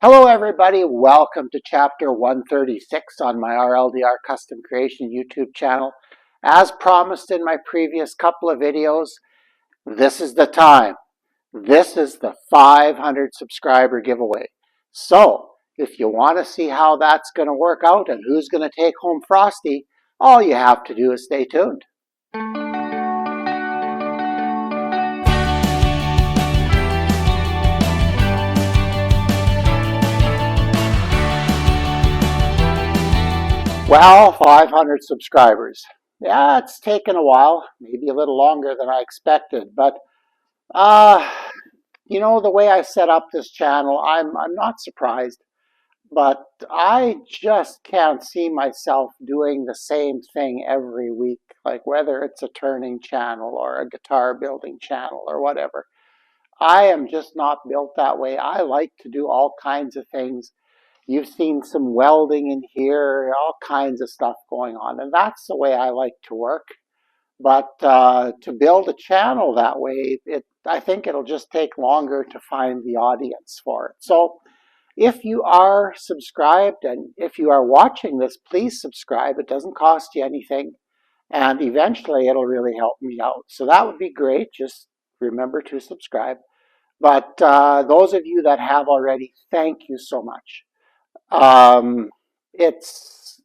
Hello everybody, welcome to chapter 136 on my RLDR Custom Creation YouTube channel. As promised in my previous couple of videos, this is the time. This is the 500 subscriber giveaway. So, if you want to see how that's going to work out and who's going to take home Frosty, all you have to do is stay tuned. Well, 500 subscribers. Yeah, it's taken a while, maybe a little longer than I expected, but uh, the way I set up this channel, I'm not surprised, but I just can't see myself doing the same thing every week, like whether it's a turning channel or a guitar building channel or whatever. I am just not built that way. I like to do all kinds of things. You've seen some welding in here, all kinds of stuff going on, and that's the way I like to work. But to build a channel that way, I think it'll just take longer to find the audience for it. So if you are subscribed and if you are watching this, please subscribe. It doesn't cost you anything, and eventually it'll really help me out. So that would be great. Just remember to subscribe. But those of you that have already, thank you so much. Um, it's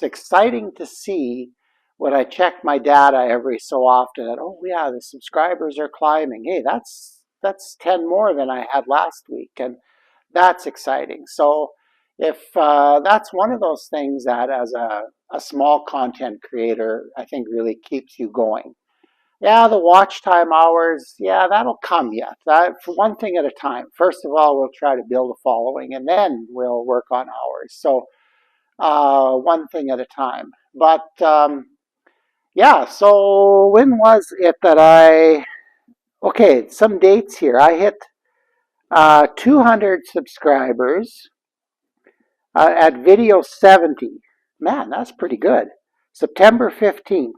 exciting to see when I check my data every so often that, oh yeah, the subscribers are climbing. Hey, that's 10 more than I had last week, and that's exciting. So if that's one of those things that as a small content creator, I think really keeps you going. Yeah, the watch time hours, yeah, that'll come yet. That, for one thing at a time. First of all, we'll try to build a following, and then we'll work on hours. So one thing at a time. But yeah, so when was it that okay, some dates here. I hit 200 subscribers at video 70. Man, that's pretty good. September 15th.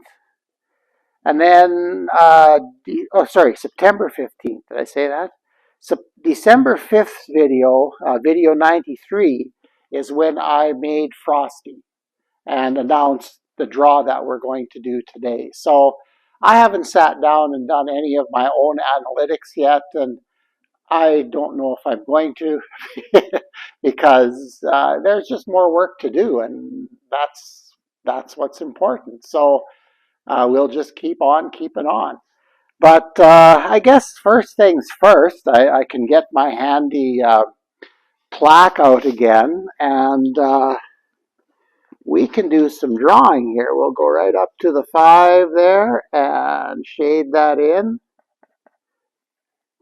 And then, September 15th. Did I say that? So December 5th video, video 93, is when I made Frosty and announced the draw that we're going to do today. So I haven't sat down and done any of my own analytics yet, and I don't know if I'm going to because there's just more work to do, and that's what's important. So we'll just keep on keeping on. But I guess first things first, I can get my handy plaque out again, and we can do some drawing here. We'll go right up to the 5 there and shade that in.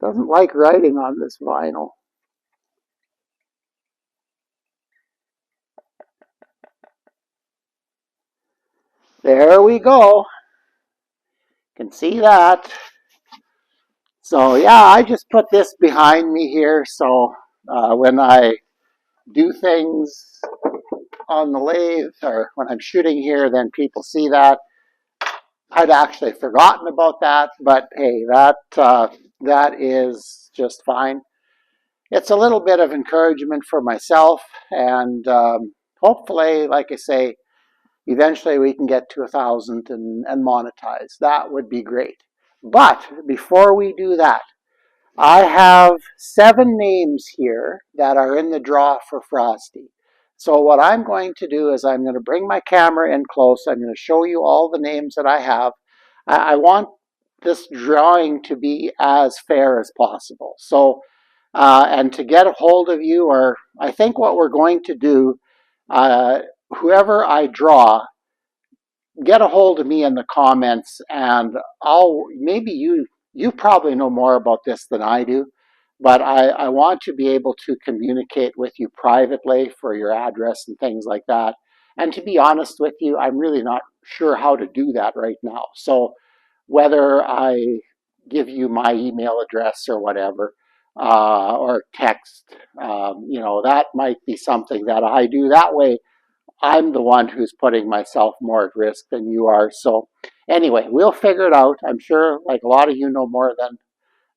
Doesn't like writing on this vinyl. There we go. Can see that. So yeah, I just put this behind me here, so when I do things on the lathe or when I'm shooting here, then people see that. I'd actually forgotten about that, but hey, that is just fine. It's a little bit of encouragement for myself, and hopefully, like I say, eventually we can get to 1,000 and monetize. That would be great. But before we do that, I have 7 names here that are in the draw for Frosty. So what I'm going to do is I'm going to bring my camera in close. I'm going to show you all the names that I have. I want this drawing to be as fair as possible. So, and to get a hold of you, or I think what we're going to do, whoever I draw, get a hold of me in the comments, and maybe you probably know more about this than I do, but I want to be able to communicate with you privately for your address and things like that. And to be honest with you, I'm really not sure how to do that right now. So whether I give you my email address or whatever, or text, that might be something that I do. That way, I'm the one who's putting myself more at risk than you are. So anyway, we'll figure it out. I'm sure like a lot of you know more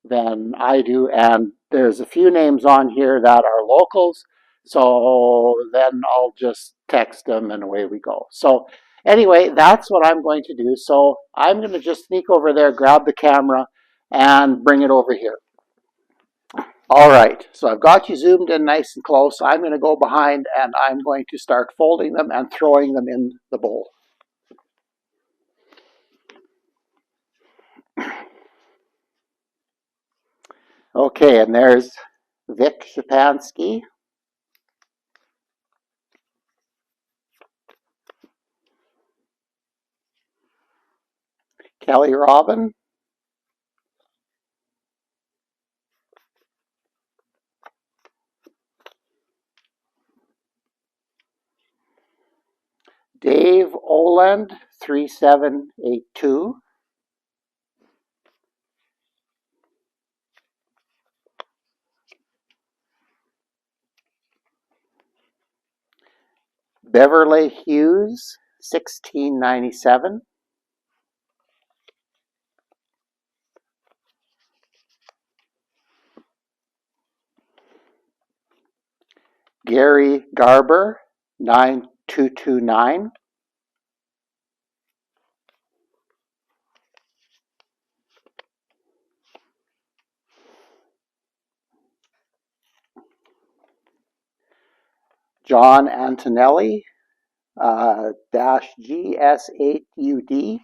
than I do. And there's a few names on here that are locals. So then I'll just text them and away we go. So anyway, that's what I'm going to do. So I'm going to just sneak over there, grab the camera, and bring it over here. All right, so I've got you zoomed in nice and close. I'm going to go behind and I'm going to start folding them and throwing them in the bowl. Okay, and there's Vic Shapansky. Kelly Robin. Dave Oland, 3782. Beverly Hughes, 1697. Gary Garber, 9229. John Antonelli, -GS8UD.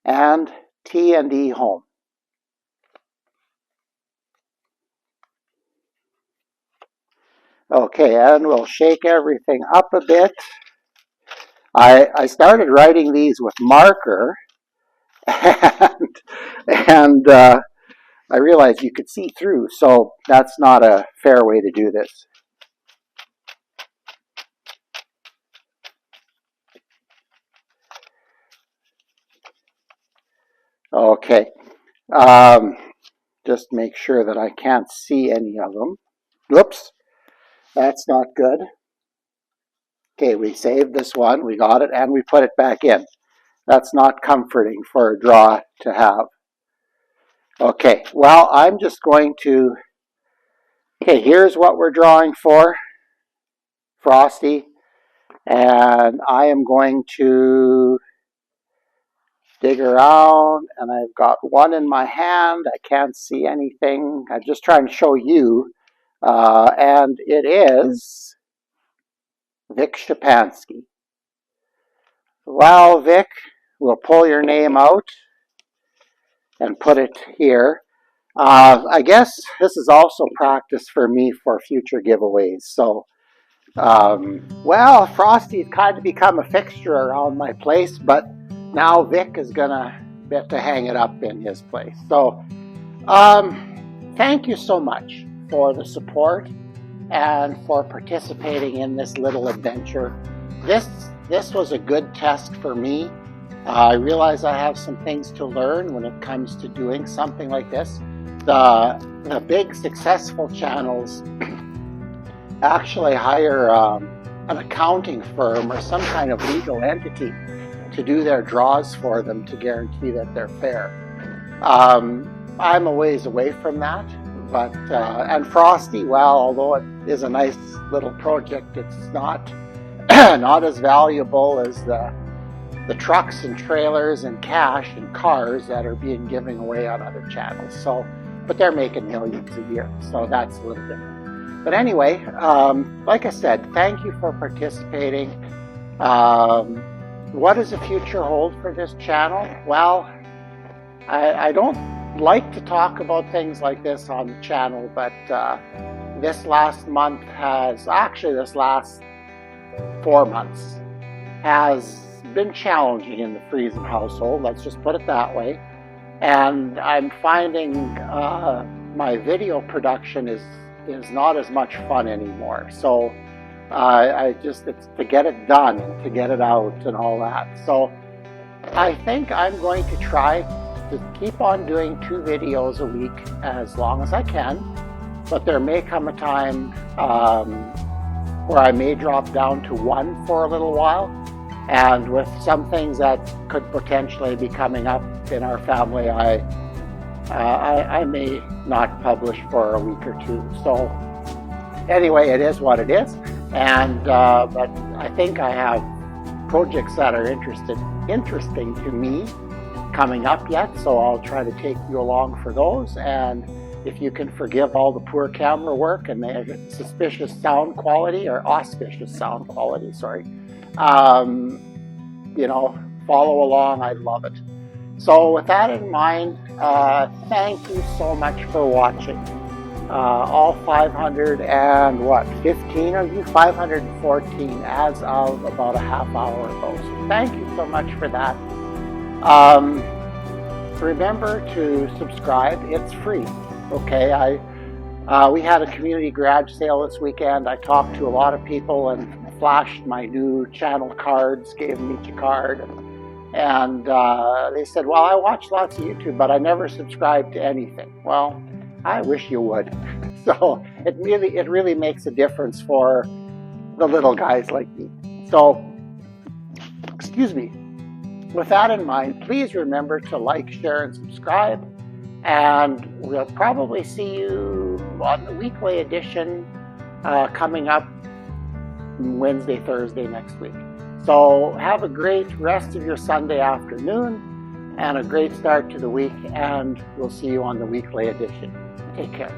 And T&E Home. Okay, and we'll shake everything up a bit. I started writing these with marker, and I realized you could see through, so that's not a fair way to do this. Okay, just make sure that I can't see any of them. Whoops, that's not good. Okay, we saved this one, we got it, and we put it back in. That's not comforting for a draw to have. Okay, well, I'm just going to, okay, here's what we're drawing for, Frosty, and I am going to dig around, and I've got one in my hand. I can't see anything. I'm just trying to show you, and it is Vic Shapansky. Well, Vic, we'll pull your name out and put it here. I guess this is also practice for me for future giveaways. So, well, Frosty's kind of become a fixture around my place, but now Vic is gonna get to hang it up in his place. So, thank you so much for the support and for participating in this little adventure. This was a good test for me. I realize I have some things to learn when it comes to doing something like this. The big successful channels actually hire an accounting firm or some kind of legal entity to do their draws for them to guarantee that they're fair. I'm a ways away from that, but and Frosty, well, although it is a nice little project, it's not not as valuable as the trucks and trailers and cash and cars that are being given away on other channels. So, but they're making millions a year, so that's a little different. But anyway, like I said, thank you for participating. What does the future hold for this channel? Well, I don't like to talk about things like this on the channel, but this last month has, actually this last 4 months, has been challenging in the Friesen household, let's just put it that way. And I'm finding my video production is not as much fun anymore. So it's to get it done, to get it out and all that. So I think I'm going to try to keep on doing 2 videos a week as long as I can, but there may come a time where I may drop down to 1 for a little while. And with some things that could potentially be coming up in our family, I may not publish for a week or two. So anyway, it is what it is. And but I think I have projects that are interesting to me coming up yet, so I'll try to take you along for those. And if you can forgive all the poor camera work and the suspicious sound quality, or auspicious sound quality, sorry, you know, follow along. I'd love it. So with that in mind, thank you so much for watching. All 515 of you, 514 as of about a half hour ago. So thank you so much for that. Remember to subscribe. It's free. Okay, we had a community garage sale this weekend. I talked to a lot of people and flashed my new channel cards, gave them each a card, and they said, well, I watch lots of YouTube, but I never subscribe to anything. Well, I wish you would. So it really makes a difference for the little guys like me. So, excuse me. With that in mind, please remember to like, share, and subscribe. And we'll probably see you on the weekly edition coming up Wednesday, Thursday next week. So have a great rest of your Sunday afternoon and a great start to the week, and we'll see you on the weekly edition. Take care.